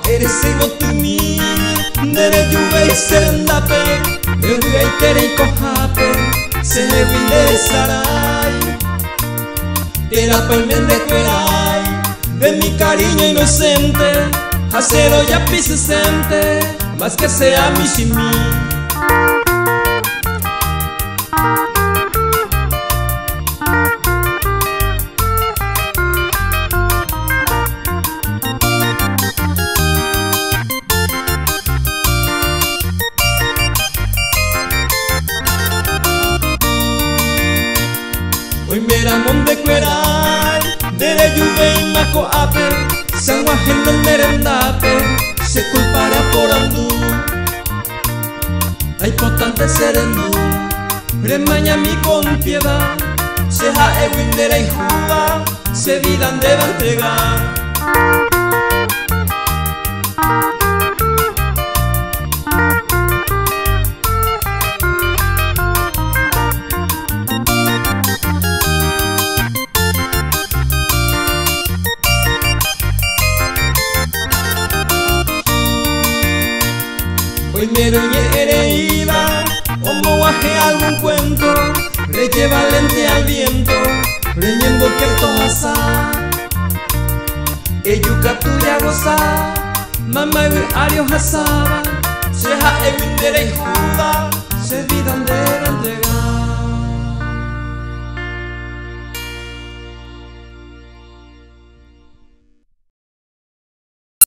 Eresegotimi nere juve serendape Eugai tereiko jape Zehewinde zarai Terapaimen de cuerai De mi cariño inocente Hacelo ya pisesente Más que sea mi shimi Hoy meramon de cuerai, dere juve y maco ape, sanguajen del merendape, se culpará por andú. Hay potante serendú, remaña mi con piedad, seja ewin dere y juga, se vidan deba entregar. Hoy me roñe iba, como guaje algún cuento, reye valente al viento, reñendo que toasa. Eyuka tuya goza, mamá y ario hasaba, seja ewindere y juda, se vidan de entregar.